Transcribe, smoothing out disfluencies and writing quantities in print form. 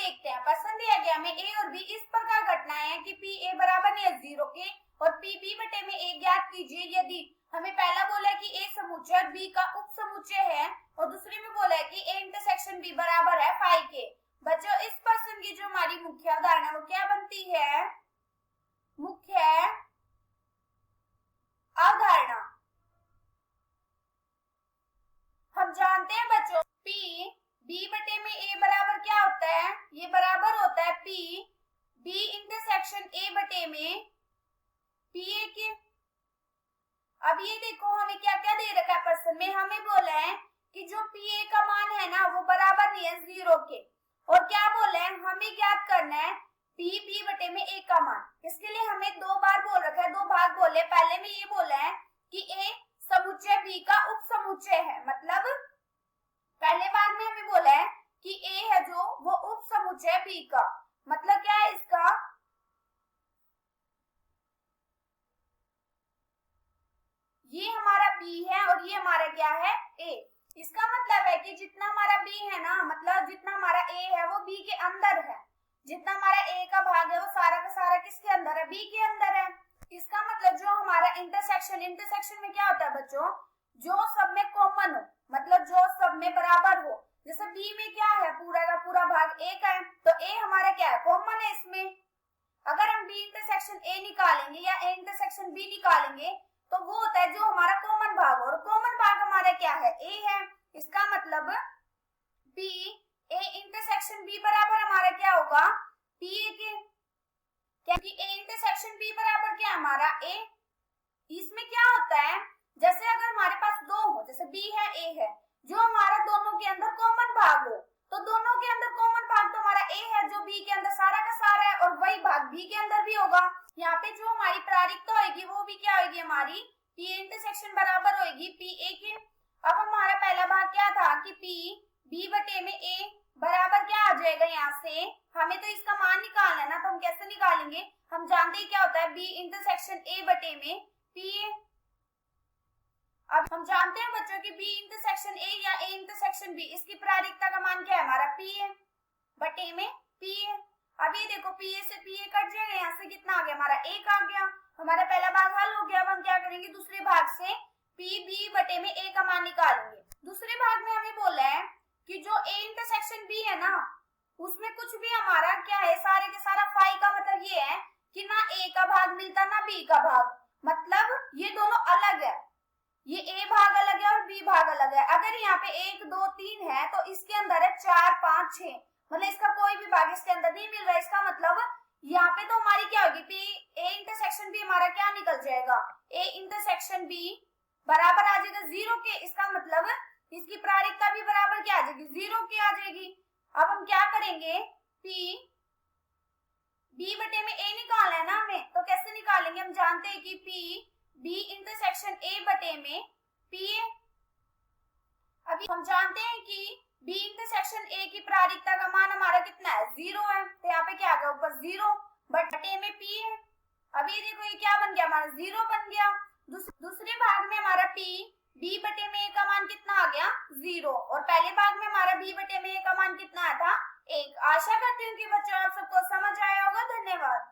देखते हैं। प्रश्न दिया गया हमें ए और बी इस प्रकार घटनाएं हैं कि पी ए बराबर नहीं है 0 के और पी बी बटे में ए ज्ञात कीजिए यदि हमें पहला बोला है कि ए समुच्चय और बी का उप समुच्चय है और दूसरे में बोला है कि ए इंटरसेक्शन बी बराबर है फाई के। बच्चों इस प्रश्न की जो हमारी मुख्य उदाहरण है वो क्या बनती है? मुख्य अवधारणा। हम जानते हैं बच्चों पी बी बटे में ए बराबर क्या होता है? ये बराबर होता है पी बी इंटरसेक्शन ए बटे में पी ए के। अब ये देखो हमें क्या क्या दे रखा है प्रश्न में। हमें बोला है कि जो पी ए का मान है ना वो बराबर नहीं है 0 के और क्या बोला है हमें ज्ञात करना है पी बी बटे में ए का मान। इसके लिए हमें दो बार बोल रखा है, दो भाग बोले। पहले में ये बोला है कि ए समुच्चय बी का उप समुच्चय है, मतलब पहले भाग में हमें बोला है कि ए है जो वो उप समुच्चय बी का। मतलब क्या है इसका? ये हमारा बी है और ये हमारा क्या है? ए। इसका मतलब है कि जितना हमारा बी है ना, मतलब जितना हमारा ए है वो बी के अंदर है, जितना हमारा ए का भाग है वो सारा का सारा किसके अंदर है? बी के अंदर है। इसका मतलब जो हमारा इंटरसेक्शन में क्या होता है बच्चों? जो सब में कॉमन हो, मतलब जो सब में बराबर हो। जैसे बी में क्या है? पूरा का पूरा भाग ए का है, तो ए हमारा क्या है? कॉमन है इसमें। अगर हम बी इंटरसेक्शन ए निकालेंगे या ए इंटरसेक्शन बी निकालेंगे तो वो होता है जो हमारा कॉमन भाग, और कॉमन भाग हमारा क्या है? ए है। इसका मतलब बी ए इंटरसेक्शन बी बराबर हमारा क्या होगा? पी ए के, क्योंकि ए इंटरसेक्शन बी बराबर क्या हमारा? ए। इसमें क्या होता है, जैसे अगर हमारे पास दो हो, जैसे बी है ए है, जो हमारा दोनों के अंदर कॉमन भाग हो, तो दोनों के अंदर कॉमन भाग तो हमारा ए है जो बी के अंदर सारा का सारा है, और वही भाग बी के अंदर भी होगा। यहाँ पे जो हमारी प्रायिकता होगी वो भी क्या होगी? हमारी पी इंटरसेक्शन बराबर होगी पी ए के। अब हमारा पहला भाग क्या था कि पी बी बटे में ए बराबर क्या आ जाएगा? यहाँ से हमें तो इसका मान निकालना है ना, तो हम कैसे निकालेंगे? हम जानते हैं क्या होता है बी इंटरसेक्शन ए बटे में पी ए। अब हम जानते हैं बच्चों कि बी इंटरसेक्शन ए या ए इंटरसेक्शन बी, इसकी प्रायिकता का मान क्या है? हमारा पी ए बटे में पी ए। अब ये देखो पी ए से पी ए कट जाएगा, यहाँ से कितना आ गया? हमारा एक आ गया। हमारा पहला भाग हल हो गया। अब हम क्या करेंगे? दूसरे भाग से पी बी बटे में ए का मान निकालेंगे। दूसरे भाग में हमें बोला है कि जो ए इंटरसेक्शन बी है ना, उसमें कुछ भी हमारा क्या है? सारे के सारा फाई का मतलब ये है कि ना ए का भाग मिलता ना बी का भाग, मतलब ये दोनों अलग है। ये ए भाग अलग है और बी भाग अलग है। अगर यहाँ पे 1 2 3 है तो इसके अंदर है 4 5 6, मतलब इसका कोई भी भाग इसके अंदर नहीं मिल रहा है। इसका मतलब यहाँ पे तो हमारी क्या होगी? पी ए इंटरसेक्शन बी हमारा क्या निकल जाएगा? ए इंटरसेक्शन बी बराबर आ जाएगा 0 के। इसका मतलब इसकी प्रायिकता भी बराबर क्या आ जाएगी? 0 की आ जाएगी। अब हम क्या करेंगे? पी बी बटे में ए निकालना है ना हमें, तो कैसे निकालेंगे? हम जानते हैं कि पी बी इंटरसेक्शन ए बटे में पी ए। अभी हम जानते हैं कि बी इंटरसेक्शन ए की प्रायिकता का मान हमारा कितना है? 0 है, तो यहाँ पे क्या आ गया? ऊपर 0 बटे में पी है। अभी देखो ये क्या बन गया? हमारा 0 बन गया। दूसरे भाग में हमारा पी बी बटे में ए का मान कितना आ गया? 0, और पहले भाग में हमारा बी बटे में ए का मान कितना आया था? 1। आशा करती हूँ कि बच्चों आप सबको समझ आया होगा। धन्यवाद।